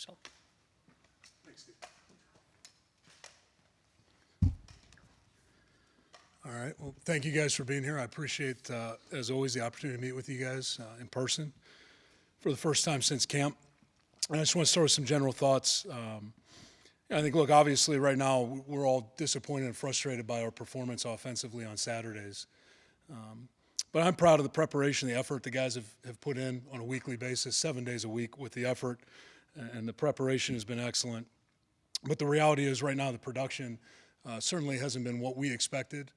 So. Thanks, Steve. All right. Well, thank you guys for being here. I appreciate, as always, the opportunity to meet with you guys in person for the first time since camp. And I just want to start with some general thoughts. I think, look, obviously right now we're all disappointed and frustrated by our performance offensively on Saturdays. But I'm proud of the preparation, the effort the guys have put in on a weekly basis, 7 days a week with the effort, and the preparation has been excellent. But the reality is right now the production certainly hasn't been what we expected,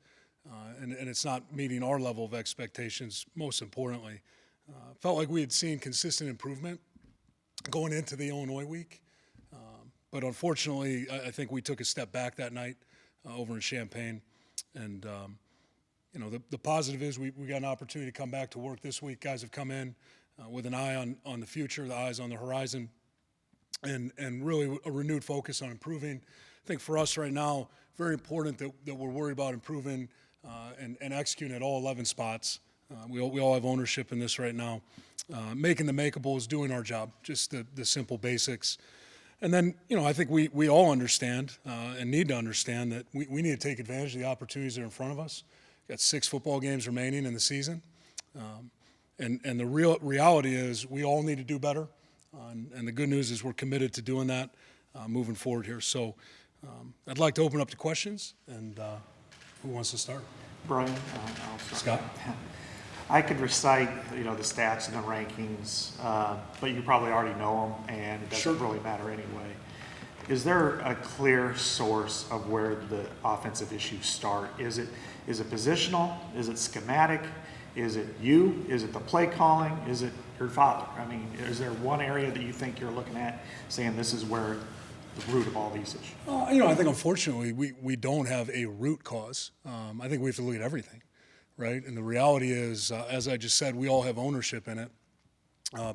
and it's not meeting our level of expectations, most importantly. Felt like we had seen consistent improvement going into the Illinois week. But unfortunately, I think we took a step back that night over in Champaign. And, the positive is we got an opportunity to come back to work this week. Guys have come in with an eye on the future, the eyes on the horizon, and really a renewed focus on improving. I think for us right now, very important that we're worried about improving and executing at all 11 spots. We all have ownership in this right now. Making the makeable is doing our job, just the simple basics. And then, I think we all understand and need to understand that we need to take advantage of the opportunities that are in front of us. We've got 6 football games remaining in the season. And the reality is we all need to do better. And the good news is we're committed to doing that moving forward here. So I'd like to open up to questions. And who wants to start? Brian, I'll start. Scott? I could recite, the stats and the rankings, but you probably already know them, and it doesn't really matter anyway. Is there a clear source of where the offensive issues start? Is it positional? Is it schematic? Is it you? Is it the play calling? Is it your father? I mean, is there one area that you think you're looking at saying this is where the root of all these issues? I think unfortunately we don't have a root cause. I think we have to look at everything. Right, and the reality is, as I just said, we all have ownership in it.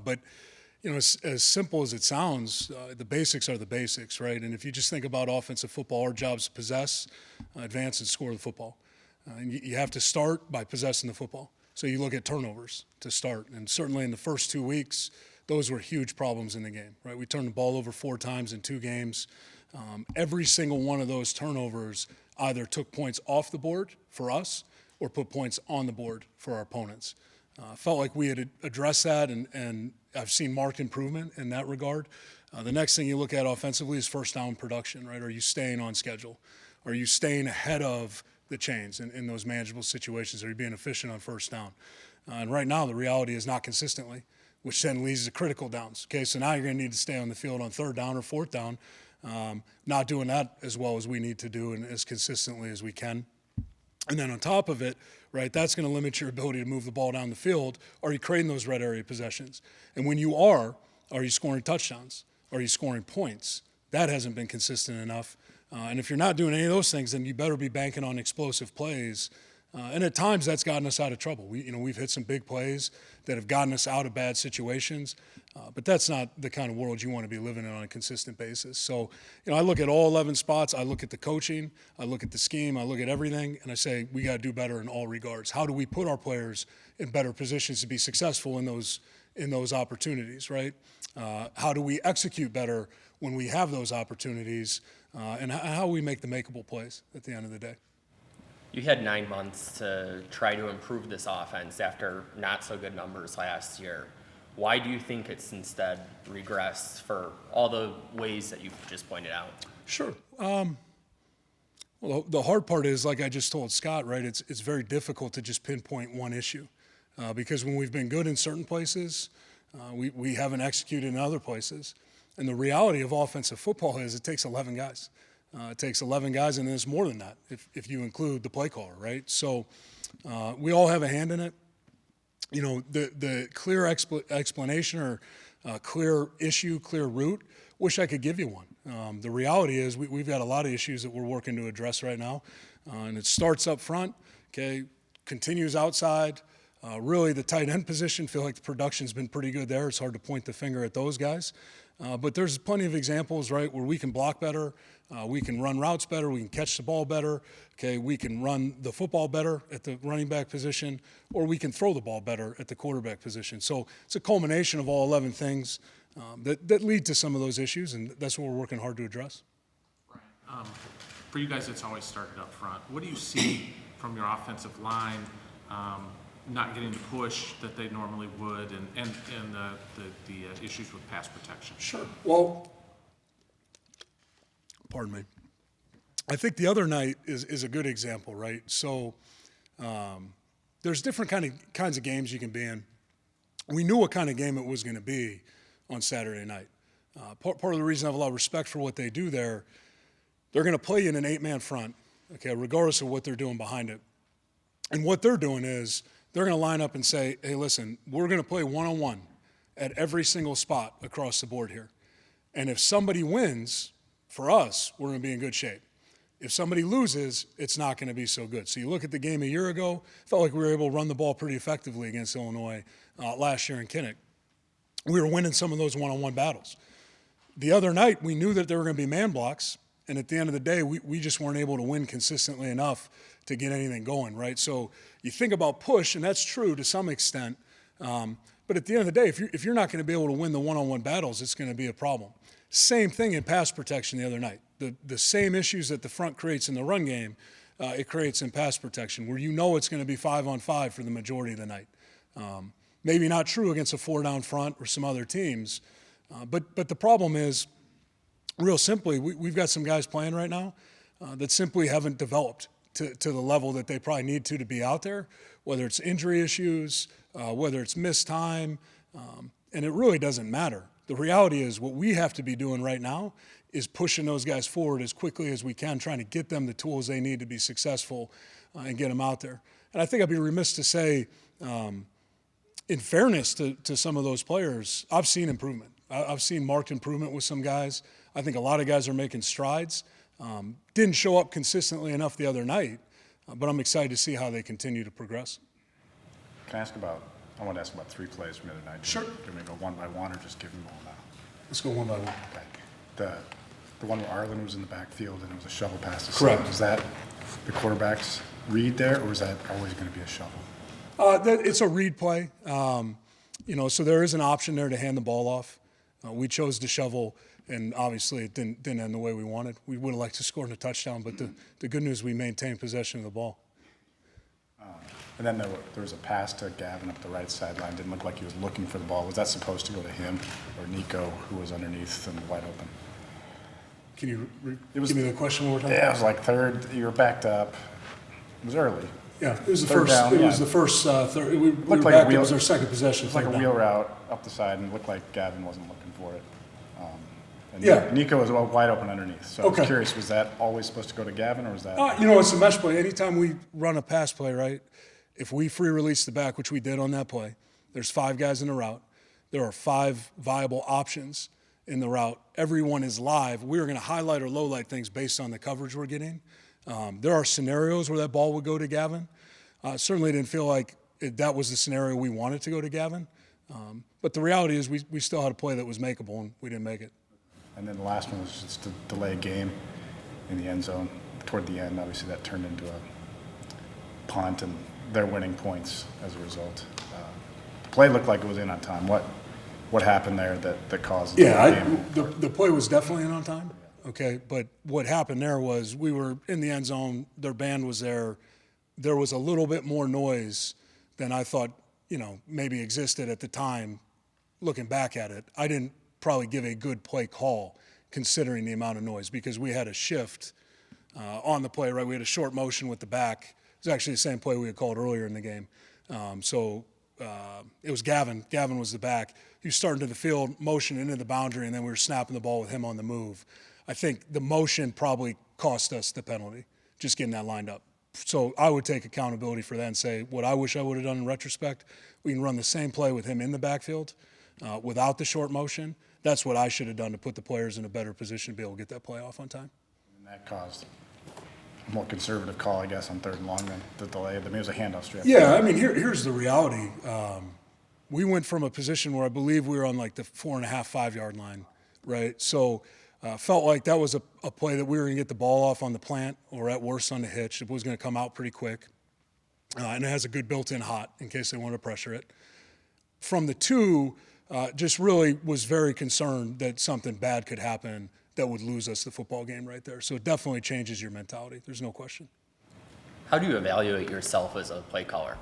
But as simple as it sounds, the basics are the basics, right? And if you just think about offensive football, our job is to possess, advance, and score the football. And you have to start by possessing the football. So you look at turnovers to start, and certainly in the first 2 weeks, those were huge problems in the game. Right, we turned the ball over 4 times in 2 games. Every single one of those turnovers either took points off the board for us or put points on the board for our opponents. Felt like we had addressed that, and I've seen marked improvement in that regard. The next thing you look at offensively is first down production, right? Are you staying on schedule? Are you staying ahead of the chains in those manageable situations? Are you being efficient on first down? And right now, the reality is not consistently, which then leads to critical downs. Okay, so now you're going to need to stay on the field on 3rd down or 4th down, not doing that as well as we need to do and as consistently as we can. And then on top of it, right, that's going to limit your ability to move the ball down the field. Are you creating those red area possessions? And when you are you scoring touchdowns? Are you scoring points? That hasn't been consistent enough. And if you're not doing any of those things, then you better be banking on explosive plays. And at times that's gotten us out of trouble. We've hit some big plays that have gotten us out of bad situations, but that's not the kind of world you want to be living in on a consistent basis. So, I look at all 11 spots. I look at the coaching. I look at the scheme. I look at everything, and I say we got to do better in all regards. How do we put our players in better positions to be successful in those opportunities, right? How do we execute better when we have those opportunities, and how we make the makeable plays at the end of the day? You had 9 months to try to improve this offense after not so good numbers last year. Why do you think it's instead regressed for all the ways that you've just pointed out? Sure. Well, the hard part is, like I just told Scott, right, it's very difficult to just pinpoint one issue because when we've been good in certain places, we haven't executed in other places. And the reality of offensive football is it takes 11 guys. It takes 11 guys, and then it's more than that if you include the play caller, right? So we all have a hand in it. The clear explanation or clear issue, clear root, wish I could give you one. The reality is we've got a lot of issues that we're working to address right now, and it starts up front, okay, continues outside. Really, the tight end position, feel like the production's been pretty good there. It's hard to point the finger at those guys. But there's plenty of examples, right, where we can block better, we can run routes better, we can catch the ball better, okay, we can run the football better at the running back position, or we can throw the ball better at the quarterback position. So it's a culmination of all 11 things. that lead to some of those issues, and that's what we're working hard to address. For you guys, it's always started up front. What do you see from your offensive line not getting the push that they normally would, and the issues with pass protection? Sure. Well, pardon me. I think the other night is a good example, right? So there's different kinds of games you can be in. We knew what kind of game it was going to be on Saturday night. Part of the reason I have a lot of respect for what they do there, they're going to play in an 8-man front, okay, regardless of what they're doing behind it. And what they're doing is they're going to line up and say, hey, listen, we're going to play one-on-one at every single spot across the board here. And if somebody wins, for us, we're going to be in good shape. If somebody loses, it's not going to be so good. So you look at the game a year ago, felt like we were able to run the ball pretty effectively against Illinois last year in Kinnick. We were winning some of those one-on-one battles. The other night, we knew that there were going to be man blocks, and at the end of the day, we just weren't able to win consistently enough to get anything going, right? So you think about push, and that's true to some extent, but at the end of the day, if you're not going to be able to win the one-on-one battles, it's going to be a problem. Same thing in pass protection the other night. The same issues that the front creates in the run game, it creates in pass protection, where you know it's going to be 5-on-5 for the majority of the night. Maybe not true against a 4-down front or some other teams, but the problem is, real simply, we've got some guys playing right now that simply haven't developed to the level that they probably need to be out there, whether it's injury issues, whether it's missed time, and it really doesn't matter. The reality is what we have to be doing right now is pushing those guys forward as quickly as we can, trying to get them the tools they need to be successful and get them out there. And I think I'd be remiss to say, in fairness to some of those players, I've seen improvement. I've seen marked improvement with some guys. I think a lot of guys are making strides. Didn't show up consistently enough the other night, but I'm excited to see how they continue to progress. Can I ask about, I want to ask about 3 plays from the other night. Sure. Do we go one by one or just give them all now? Let's go one by one. Okay. The one where Arlen was in the backfield and it was a shovel pass to Correct. Sam, is that the quarterback's read there, or is that always going to be a shovel? It's a read play. So there is an option there to hand the ball off. We chose to shovel, and obviously it didn't end the way we wanted. We would have liked to score a touchdown, but the good news, we maintained possession of the ball. And then there was a pass to Gavin up the right sideline. Didn't look like he was looking for the ball. Was that supposed to go to him or Nico, who was underneath and wide open? Can you give me the question one more time? Yeah, it was like third. You were backed up. It was early. Yeah, it was the Third first. down, It yeah. was the first third. We were like a back. It wheel- was our second possession. It was like a third wheel down. route up the side, and it looked like Gavin wasn't looking for it. And Yeah. Nico was wide open underneath. So I Okay. was curious, was that always supposed to go to Gavin, or was that? It's a mesh play. Anytime we run a pass play, right? If we free release the back, which we did on that play, there's 5 guys in the route. There are 5 viable options in the route. Everyone is live. We're going to highlight or lowlight things based on the coverage we're getting. There are scenarios where that ball would go to Gavin. Certainly didn't feel like that was the scenario we wanted to go to Gavin. But the reality is we still had a play that was makeable, and we didn't make it. And then the last one was just a delay game in the end zone. Toward the end, obviously, that turned into a punt, and they're winning points as a result. The play looked like it was in on time. What happened there that caused the game? The play was definitely in on time. Okay, but what happened there was we were in the end zone. Their band was there. There was a little bit more noise than I thought, maybe existed at the time. Looking back at it, I didn't probably give a good play call considering the amount of noise, because we had a shift on the play, right? We had a short motion with the back. It was actually the same play we had called earlier in the game. It was Gavin. Gavin was the back. He was starting to the field, motion into the boundary, and then we were snapping the ball with him on the move. I think the motion probably cost us the penalty, just getting that lined up. So I would take accountability for that and say, what I wish I would have done in retrospect, we can run the same play with him in the backfield without the short motion. That's what I should have done to put the players in a better position to be able to get that play off on time. And that caused a more conservative call, I guess, on 3rd and long than the delay. I mean, it was a handoff strip. Yeah, I mean, here's the reality. We went from a position where I believe we were on like the 4.5, 5 yard line, right? So felt like that was a play that we were going to get the ball off on the plant or at worst on the hitch. It was going to come out pretty quick. And it has a good built-in hot in case they want to pressure it. From the 2, just really was very concerned that something bad could happen that would lose us the football game right there. So it definitely changes your mentality. There's no question. How do you evaluate yourself as a play caller?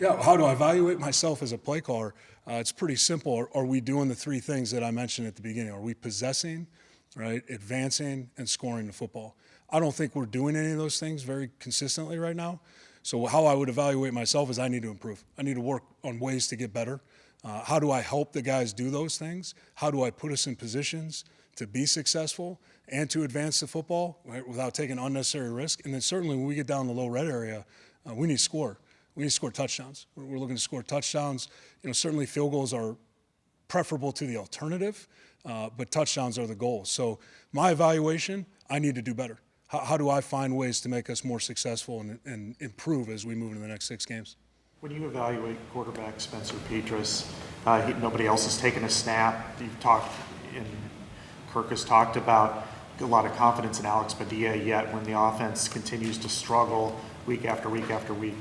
Yeah, how do I evaluate myself as a play caller? It's pretty simple. Are we doing the three things that I mentioned at the beginning? Are we possessing, right, advancing, and scoring the football? I don't think we're doing any of those things very consistently right now. So how I would evaluate myself is I need to improve. I need to work on ways to get better. How do I help the guys do those things? How do I put us in positions to be successful and to advance the football, right, without taking unnecessary risk? And then certainly when we get down the low red area, we need to score. We need to score touchdowns. We're looking to score touchdowns. Certainly field goals are preferable to the alternative, but touchdowns are the goal. So my evaluation, I need to do better. How do I find ways to make us more successful and improve as we move into the next 6 games? When you evaluate quarterback Spencer Petras, nobody else has taken a snap. You've talked, and Kirk has talked about a lot of confidence in Alex Padilla, yet when the offense continues to struggle week after week after week,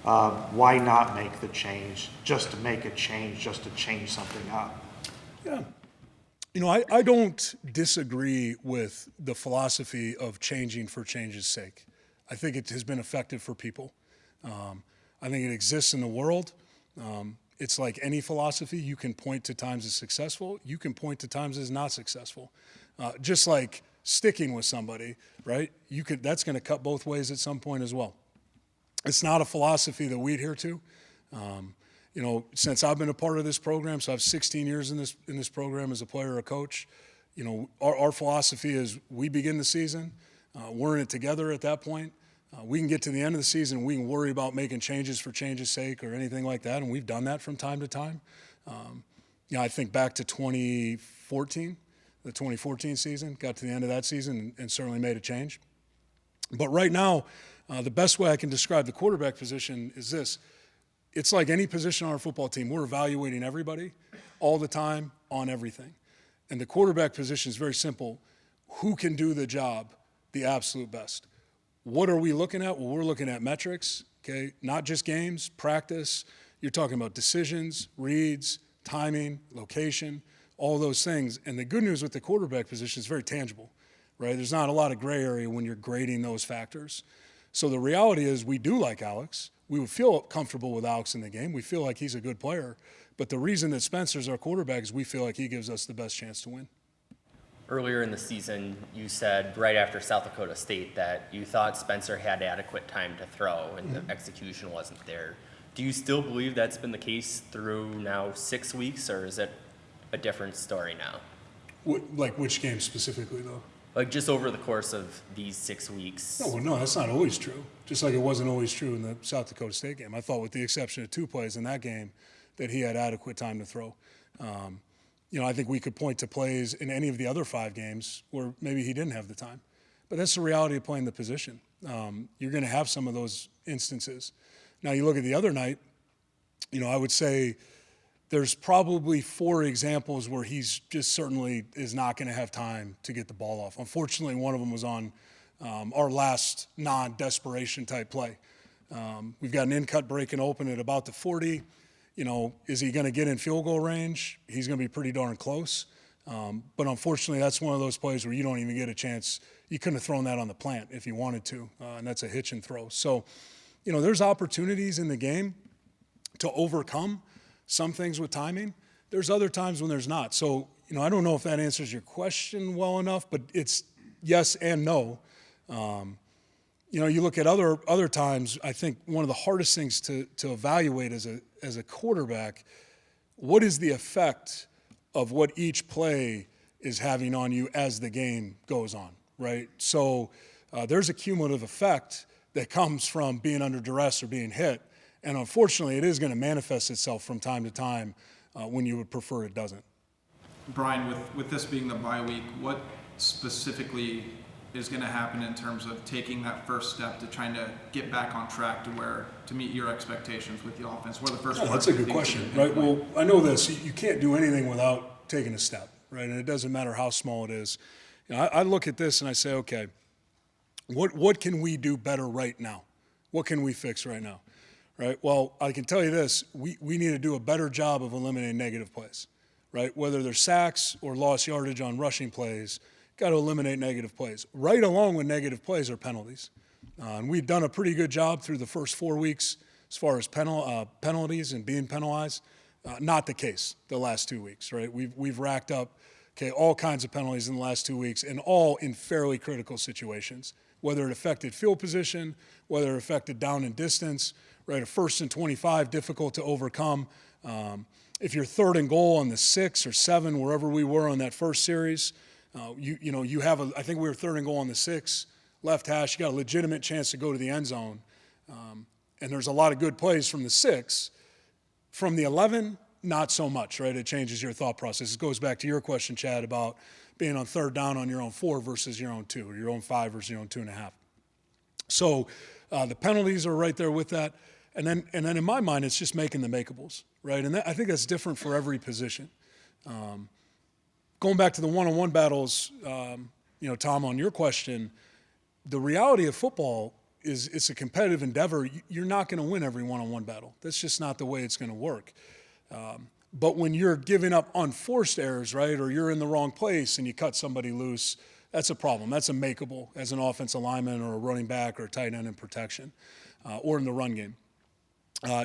why not make the change just to make a change, just to change something up? Yeah. I don't disagree with the philosophy of changing for change's sake. I think it has been effective for people. I think it exists in the world. It's like any philosophy. You can point to times as successful. You can point to times as not successful. Just like sticking with somebody, right? That's going to cut both ways at some point as well. It's not a philosophy that we adhere to. Since I've been a part of this program, so I have 16 years in this program as a player or a coach. Our philosophy is we begin the season, we're in it together at that point. We can get to the end of the season and we can worry about making changes for change's sake or anything like that, and we've done that from time to time. I think back to 2014, the 2014 season, got to the end of that season and certainly made a change. But right now, the best way I can describe the quarterback position is this. It's like any position on our football team. We're evaluating everybody all the time on everything. And the quarterback position is very simple. Who can do the job the absolute best? What are we looking at? Well, we're looking at metrics, okay? Not just games, practice. You're talking about decisions, reads, timing, location, all those things. And the good news with the quarterback position is very tangible, right? There's not a lot of gray area when you're grading those factors. So the reality is we do like Alex. We would feel comfortable with Alex in the game. We feel like he's a good player. But the reason that Spencer's our quarterback is we feel like he gives us the best chance to win. Earlier in the season, you said right after South Dakota State that you thought Spencer had adequate time to throw and the execution wasn't there. Do you still believe that's been the case through now 6 weeks, or is it a different story now? Like which game specifically, though? Like just over the course of these 6 weeks? No, that's not always true. Just like it wasn't always true in the South Dakota State game. I thought with the exception of 2 plays in that game that he had adequate time to throw. I think we could point to plays in any of the other 5 games where maybe he didn't have the time. But that's the reality of playing the position. You're going to have some of those instances. Now, you look at the other night, I would say there's probably 4 examples where he's just certainly is not going to have time to get the ball off. Unfortunately, one of them was on our last non-desperation type play. We've got an in-cut breaking open at about the 40. Is he going to get in field goal range? He's going to be pretty darn close. But unfortunately, that's one of those plays where you don't even get a chance. You couldn't have thrown that on the plant if you wanted to, and that's a hitch and throw. So, there's opportunities in the game to overcome some things with timing. There's other times when there's not. So, I don't know if that answers your question well enough, but it's yes and no. You look at other times, I think one of the hardest things to evaluate as a quarterback, what is the effect of what each play is having on you as the game goes on, right? So there's a cumulative effect that comes from being under duress or being hit. And unfortunately, it is going to manifest itself from time to time when you would prefer it doesn't. Brian, with this being the bye week, what specifically is going to happen in terms of taking that first step to trying to get back on track to meet your expectations with the offense? What are the first That's a good question, right? Well, I know this. You can't do anything without taking a step, right? And it doesn't matter how small it is. I look at this and I say, okay, what can we do better right now? What can we fix right now? Right? Well, I can tell you this. We need to do a better job of eliminating negative plays. right? Whether they're sacks or lost yardage on rushing plays, got to eliminate negative plays. Right along with negative plays are penalties. And we've done a pretty good job through the first 4 weeks as far as penalties and being penalized. Not the case the last 2 weeks, right? We've racked up all kinds of penalties in the last 2 weeks, and all in fairly critical situations, whether it affected field position, whether it affected down and distance, right? A 1st and 25, difficult to overcome. If you're 3rd and goal on the 6 or 7, wherever we were on that first series, you have I think we were 3rd and goal on the 6, left hash, you got a legitimate chance to go to the end zone. And there's a lot of good plays from the 6. From the 11, not so much, right? It changes your thought process. It goes back to your question, Chad, about being on 3rd down on your own 4 versus your own 2, or your own 5 versus your own 2.5. So the penalties are right there with that. And then in my mind, it's just making the makeables, right? And I think that's different for every position. Going back to the one-on-one battles, Tom, on your question, the reality of football is it's a competitive endeavor. You're not going to win every one-on-one battle. That's just not the way it's going to work. But when you're giving up unforced errors, right, or you're in the wrong place and you cut somebody loose, that's a problem. That's a makeable as an offensive lineman or a running back or a tight end in protection or in the run game.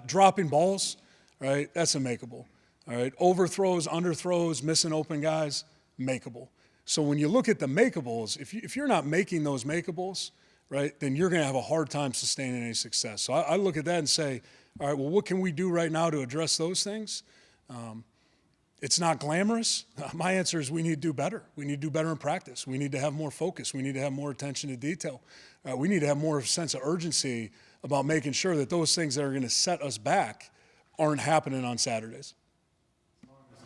Dropping balls, right, that's a makeable. All right, overthrows, underthrows, missing open guys, makeable. So when you look at the makeables, if you're not making those makeables, right, then you're going to have a hard time sustaining any success. So I look at that and say, all right, well, what can we do right now to address those things? It's not glamorous. My answer is we need to do better. We need to do better in practice. We need to have more focus. We need to have more attention to detail. We need to have more sense of urgency about making sure that those things that are going to set us back aren't happening on Saturdays.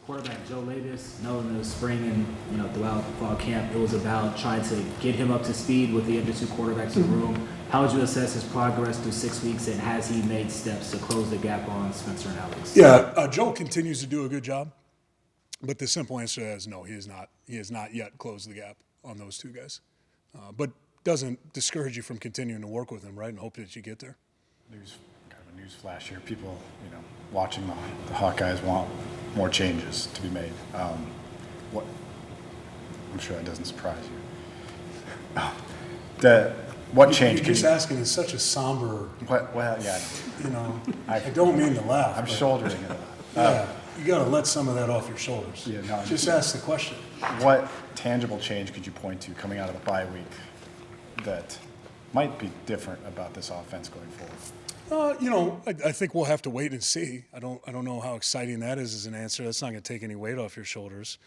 Quarterback Joe Lavis, knowing in the spring and throughout fall camp, it was about trying to get him up to speed with the other 2 quarterbacks in the room. How would you assess his progress through 6 weeks, and has he made steps to close the gap on Spencer and Alex? Yeah, Joe continues to do a good job, but the simple answer to that is no, he is not. He has not yet closed the gap on those 2 guys, but doesn't discourage you from continuing to work with him, right, and hope that you get there. Kind of a news flash here. People, watching the Hawkeyes want more changes to be made. I'm sure that doesn't surprise you. What change? You're just asking in such a somber. Well, yeah. I don't mean to laugh. I'm shouldering it. Yeah, you got to let some of that off your shoulders. Yeah, no, just ask the question. What tangible change could you point to coming out of the bye week that might be different about this offense going forward? I think we'll have to wait and see. I don't know how exciting that is as an answer. That's not going to take any weight off your shoulders.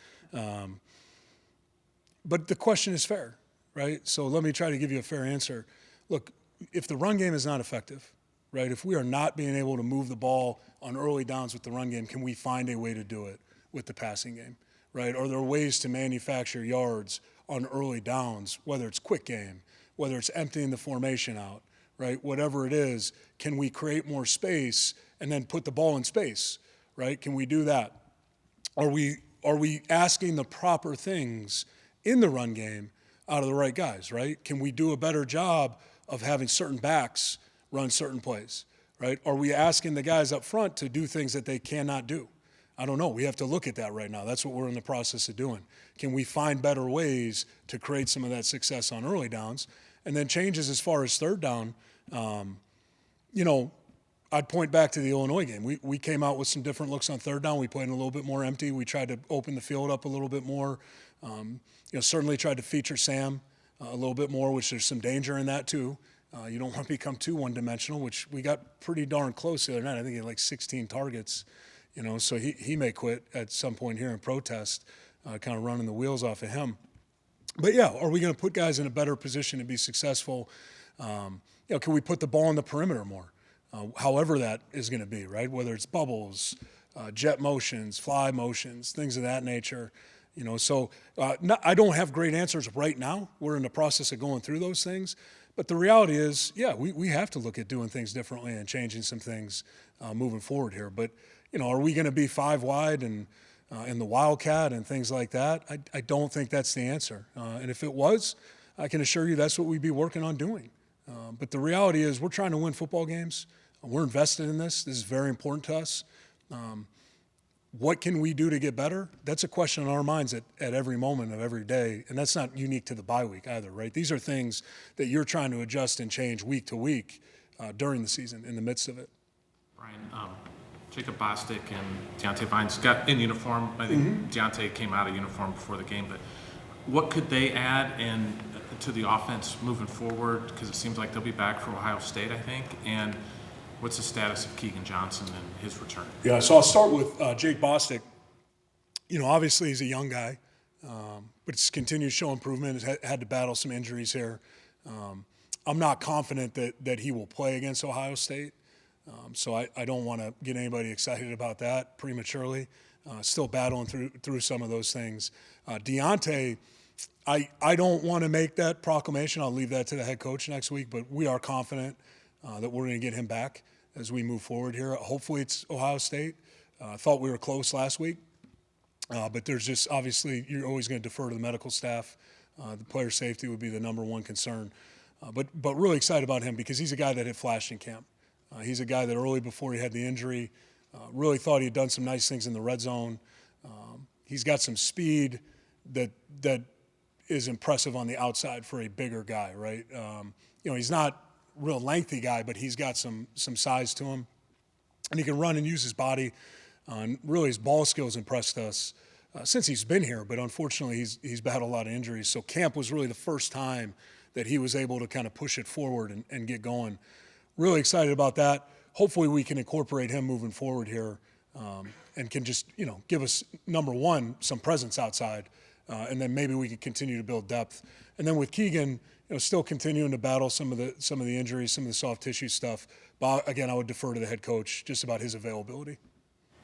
But the question is fair, right? So let me try to give you a fair answer. Look, if the run game is not effective, right, if we are not being able to move the ball on early downs with the run game, can we find a way to do it with the passing game, right? Are there ways to manufacture yards on early downs, whether it's quick game, whether it's emptying the formation out, right? Whatever it is, can we create more space and then put the ball in space, right? Can we do that? Are we asking the proper things in the run game out of the right guys, right? Can we do a better job of having certain backs run certain plays, right? Are we asking the guys up front to do things that they cannot do? I don't know. We have to look at that right now. That's what we're in the process of doing. Can we find better ways to create some of that success on early downs? And then changes as far as 3rd down, I'd point back to the Illinois game. We came out with some different looks on 3rd down. We played a little bit more empty. We tried to open the field up a little bit more. Certainly tried to feature Sam a little bit more, which there's some danger in that too. You don't want to become too one-dimensional, which we got pretty darn close the other night. I think he had like 16 targets, so he may quit at some point here in protest, kind of running the wheels off of him. But yeah, are we going to put guys in a better position to be successful? Can we put the ball on the perimeter more? However that is going to be, right? Whether it's bubbles, jet motions, fly motions, things of that nature. I don't have great answers right now. We're in the process of going through those things. But the reality is, yeah, we have to look at doing things differently and changing some things moving forward here. But, are we going to be 5 wide and in the Wildcat and things like that? I don't think that's the answer. And if it was, I can assure you that's what we'd be working on doing. But the reality is we're trying to win football games. We're invested in this. This is very important to us. What can we do to get better? That's a question in our minds at every moment of every day, and that's not unique to the bye week either, right? These are things that you're trying to adjust and change week to week during the season, in the midst of it. Brian, Jacob Bostic and Deontay Vines got in uniform. I think Deontay came out of uniform before the game, but what could they add to the offense moving forward? Because it seems like they'll be back for Ohio State, I think. And what's the status of Keegan Johnson and his return? Yeah, so I'll start with Jake Bostic. You know, obviously he's a young guy, but he's continued to show improvement. He's had to battle some injuries here. I'm not confident that he will play against Ohio State, so I don't want to get anybody excited about that prematurely. Still battling through some of those things. Deontay, I don't want to make that proclamation. I'll leave that to the head coach next week, but we are confident that we're going to get him back as we move forward here. Hopefully it's Ohio State. I thought we were close last week, but there's just obviously you're always going to defer to the medical staff. The player safety would be the number one concern. But really excited about him because he's a guy that had flashed in camp. He's a guy that early before he had the injury, really thought he had done some nice things in the red zone. He's got some speed that is impressive on the outside for a bigger guy, right? You know, he's not a real lengthy guy, but he's got some size to him. And he can run and use his body. And really his ball skills impressed us since he's been here, but unfortunately he's battled a lot of injuries. So camp was really the first time that he was able to kind of push it forward and get going. Really excited about that. Hopefully we can incorporate him moving forward here and can just, you know, give us, number one, some presence outside, and then maybe we can continue to build depth. And then with Keegan, you know, still continuing to battle some of the injuries, some of the soft tissue stuff. But again, I would defer to the head coach just about his availability.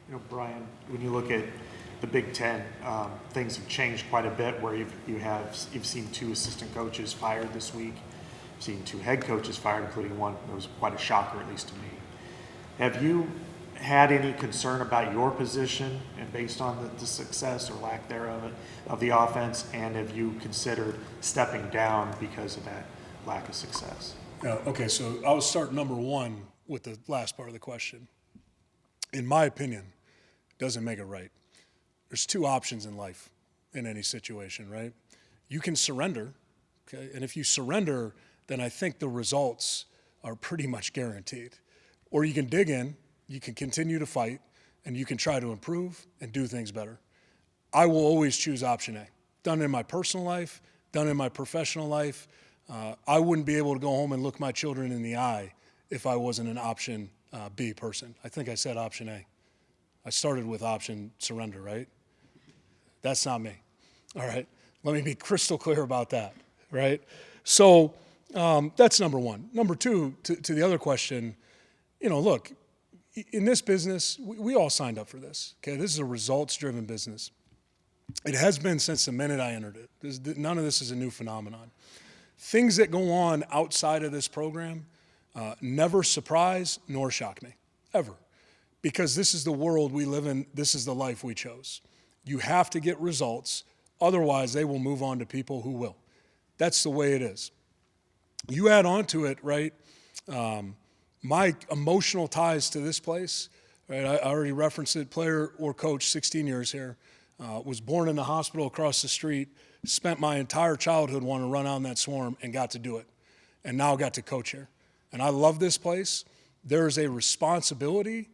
You know, Brian, when you look at the Big Ten, things have changed quite a bit where you've seen 2 assistant coaches fired this week. You've seen 2 head coaches fired, including one that was quite a shocker, at least to me. Have you had any concern about your position and based on the success or lack thereof of the offense, and have you considered stepping down because of that lack of success? Okay, so I'll start number one with the last part of the question. In my opinion, doesn't make it right. There's 2 options in life in any situation, right? You can surrender, okay? And if you surrender, then I think the results are pretty much guaranteed. Or you can dig in, you can continue to fight, and you can try to improve and do things better. I will always choose option A. Done in my personal life, done in my professional life. I wouldn't be able to go home and look my children in the eye if I wasn't an option B person. I think I said option A. I started with option surrender, right? That's not me. All right. Let me be crystal clear about that, right? So that's number one. Number two, to the other question, you know, look, in this business, we all signed up for this, okay? This is a results-driven business. It has been since the minute I entered it. None of this is a new phenomenon. Things that go on outside of this program never surprise nor shock me, ever. Because this is the world we live in, this is the life we chose. You have to get results, otherwise they will move on to people who will. That's the way it is. You add on to it, right, my emotional ties to this place, right, I already referenced it, player or coach, 16 years here, was born in the hospital across the street, spent my entire childhood wanting to run out in that swarm and got to do it, and now got to coach here. And I love this place. There is a responsibility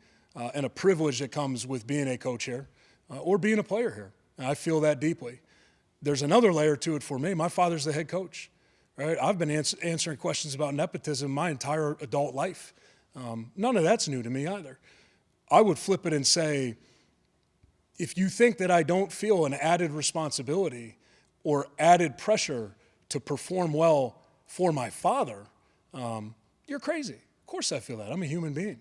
and a privilege that comes with being a coach here or being a player here. And I feel that deeply. There's another layer to it for me. My father's the head coach, right? I've been answering questions about nepotism my entire adult life. None of that's new to me either. I would flip it and say, if you think that I don't feel an added responsibility or added pressure to perform well for my father, you're crazy. Of course I feel that. I'm a human being.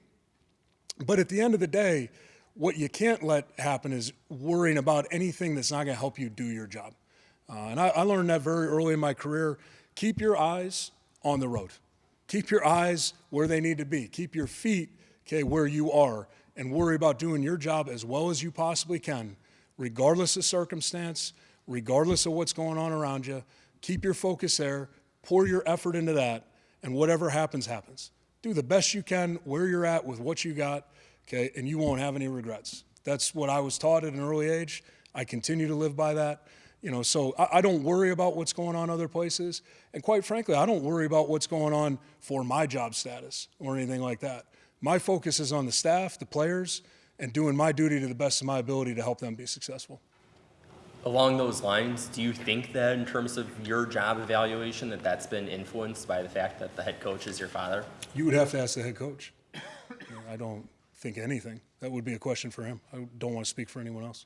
But at the end of the day, what you can't let happen is worrying about anything that's not going to help you do your job. And I learned that very early in my career. Keep your eyes on the road. Keep your eyes where they need to be. Keep your feet, okay, where you are, and worry about doing your job as well as you possibly can, regardless of circumstance, regardless of what's going on around you. Keep your focus there. Pour your effort into that, and whatever happens, happens. Do the best you can where you're at with what you got, okay, and you won't have any regrets. That's what I was taught at an early age. I continue to live by that. So I don't worry about what's going on other places. And quite frankly, I don't worry about what's going on for my job status or anything like that. My focus is on the staff, the players, and doing my duty to the best of my ability to help them be successful. Along those lines, do you think that in terms of your job evaluation that's been influenced by the fact that the head coach is your father? You would have to ask the head coach. I don't think anything. That would be a question for him. I don't want to speak for anyone else.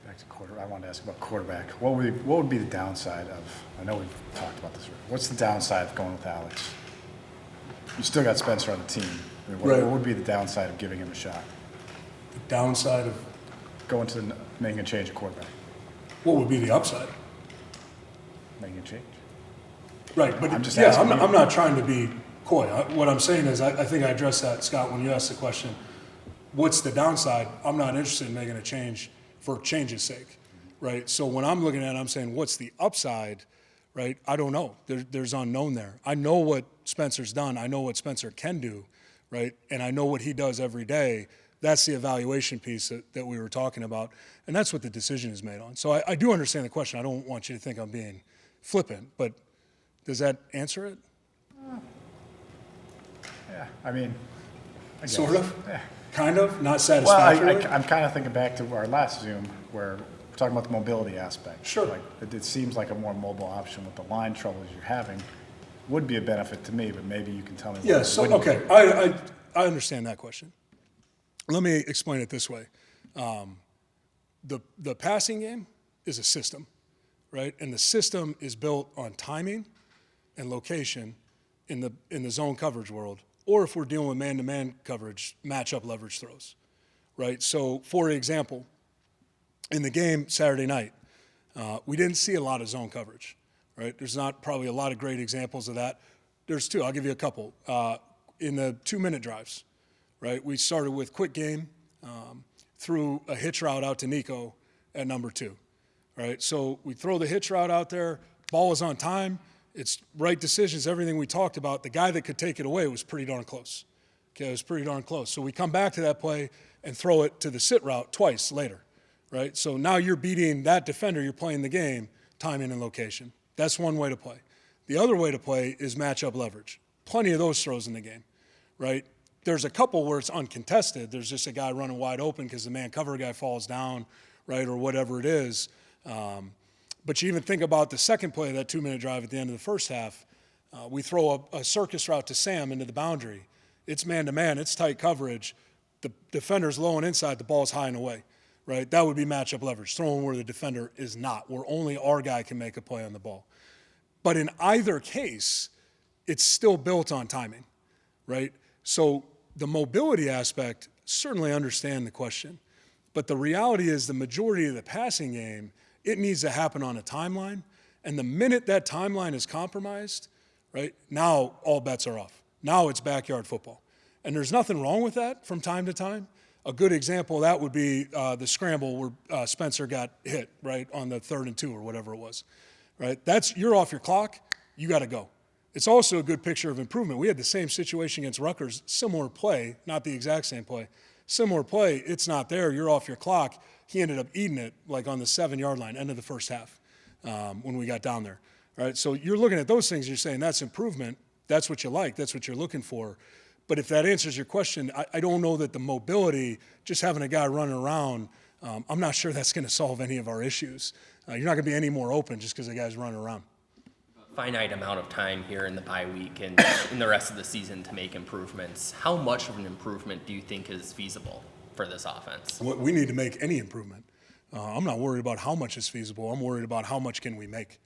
Back to I wanted to ask about quarterback. What would be the downside of, I know we've talked about this, what's the downside of going with Alex? You still got Spencer on the team. I mean, what would be the downside of giving him a shot? The downside of Going to making a change at quarterback, what would be the upside? making a change. Right, but I'm just yeah, asking I'm not trying to be coy. What I'm saying is I think I addressed that, Scott, when you asked the question, what's the downside? I'm not interested in making a change for change's sake, right? So when I'm looking at it, I'm saying, what's the upside, right? I don't know. There's unknown there. I know what Spencer's done. I know what Spencer can do, right? And I know what he does every day. That's the evaluation piece that we were talking about, and that's what the decision is made on. So I do understand the question. I don't want you to think I'm being flippant, but does that answer it? Yeah, I mean, I guess. Sort of? Yeah. Kind of? Not Well, satisfactorily? I'm kind of thinking back to our last Zoom where we're talking about the mobility aspect. Sure. Like, it seems like a more mobile option with the line troubles you're having would be a benefit to me, but maybe you can tell me. Yeah, why so, it wouldn't be. okay, I understand that question. Let me explain it this way. The passing game is a system, right? And the system is built on timing and location in the zone coverage world, or if we're dealing with man-to-man coverage, matchup leverage throws, right? So, for example, in the game Saturday night, we didn't see a lot of zone coverage, right? There's not probably a lot of great examples of that. There's two. I'll give you a couple. In the 2-minute drives, right? We started with quick game, threw a hitch route out to Nico at number 2, right? So we throw the hitch route out there, ball is on time, it's right decisions, everything we talked about. The guy that could take it away was pretty darn close. Okay, it was pretty darn close. So we come back to that play and throw it to the sit route twice later, right? So now you're beating that defender, you're playing the game, timing and location. That's one way to play. The other way to play is matchup leverage. Plenty of those throws in the game, right? There's a couple where it's uncontested. There's just a guy running wide open because the man cover guy falls down, right, or whatever it is. But you even think about the second play of that 2-minute drive at the end of the first half. We throw a circus route to Sam into the boundary. It's man-to-man. It's tight coverage. The defender's low and inside. The ball's high and away, right? That would be matchup leverage, throwing where the defender is not, where only our guy can make a play on the ball. But in either case, it's still built on timing, right? So the mobility aspect, certainly understand the question. But the reality is the majority of the passing game, it needs to happen on a timeline. And the minute that timeline is compromised, right, now all bets are off. Now it's backyard football. And there's nothing wrong with that from time to time. A good example of that would be the scramble where Spencer got hit, right, on the 3rd and 2 or whatever it was, right? You're off your clock, you got to go. It's also a good picture of improvement. We had the same situation against Rutgers, similar play, not the exact same play. Similar play, it's not there, you're off your clock. He ended up eating it like on the 7-yard line, end of the first half, when we got down there. Right? So you're looking at those things, you're saying that's improvement, that's what you like, that's what you're looking for. But if that answers your question, I don't know that the mobility, just having a guy running around, I'm not sure that's going to solve any of our issues. You're not going to be any more open just because the guy's running around. Finite amount of time here in the bye week and in the rest of the season to make improvements. How much of an improvement do you think is feasible for this offense? We need to make any improvement. I'm not worried about how much is feasible. I'm worried about how much can we make.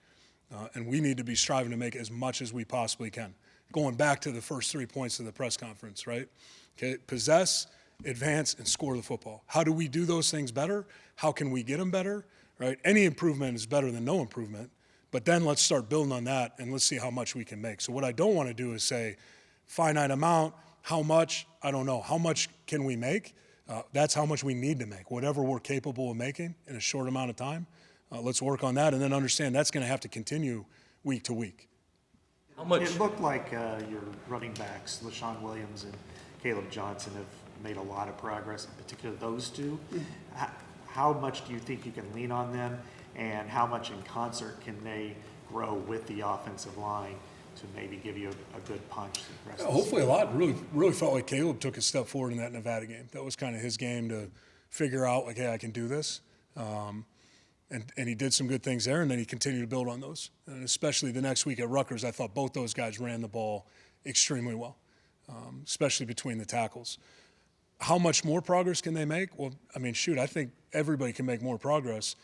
And we need to be striving to make as much as we possibly can. Going back to the first 3 points of the press conference, right? Okay, possess, advance, and score the football. How do we do those things better? How can we get them better, right? Any improvement is better than no improvement. But then let's start building on that and let's see how much we can make. So what I don't want to do is say finite amount, how much, I don't know. How much can we make? That's how much we need to make. Whatever we're capable of making in a short amount of time, let's work on that and then understand that's going to have to continue week to week. How much? It looked like your running backs, LaShawn Williams and Caleb Johnson, made a lot of progress, in particular those two. How much do you think you can lean on them, and how much in concert can they grow with the offensive line to maybe give you a good punch the rest of the Hopefully a lot. Really felt like Caleb took a step forward in that Nevada game. That was kind of his game to figure out, like, hey, I can do this. And he did some good things there, and then he continued to build on those. And especially the next week at Rutgers, I thought both those guys ran the ball extremely well, especially between the tackles. How much more progress can they make? Well, I mean, shoot, I think everybody can make more progress.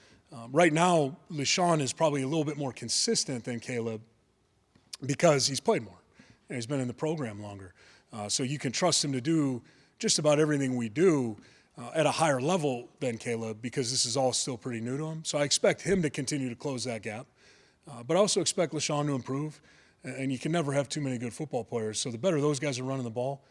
Right now, LeSean is probably a little bit more consistent than Caleb because he's played more and he's been in the program longer. So you can trust him to do just about everything we do at a higher level than Caleb because this is all still pretty new to him. So I expect him to continue to close that gap. But I also expect LeSean to improve. And you can never have too many good football players. So the better those guys are running the ball,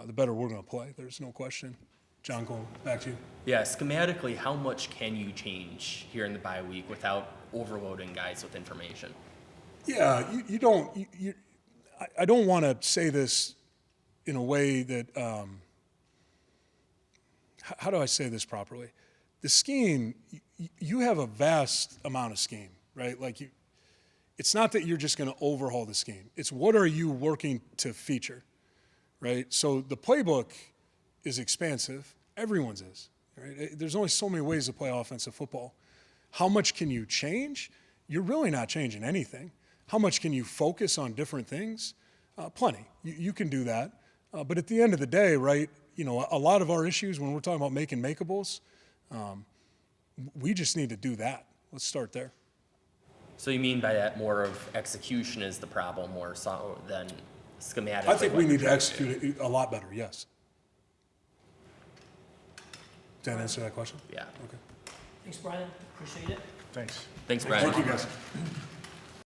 the better we're going to play. There's no question. John, going back to you. Yeah, schematically, how much can you change here in the bye week without overloading guys with information? Yeah, you don't. I don't want to say this in a way that. How do I say this properly? The scheme, you have a vast amount of scheme, right? Like it's not that you're just going to overhaul the scheme. It's what are you working to feature, right? So the playbook is expansive. Everyone's is, right? There's only so many ways to play offensive football. How much can you change? You're really not changing anything. How much can you focus on different things? Plenty. You can do that. But at the end of the day, right, you know, a lot of our issues when we're talking about making makeables, we just need to do that. Let's start there. So you mean by that more of execution is the problem more so than schematically? I think we what need you're to trying execute it a lot better, yes. Did that answer that question? Yeah. Okay. Thanks, Brian. Appreciate it. Thanks. Thanks, Brian. Thank you, guys.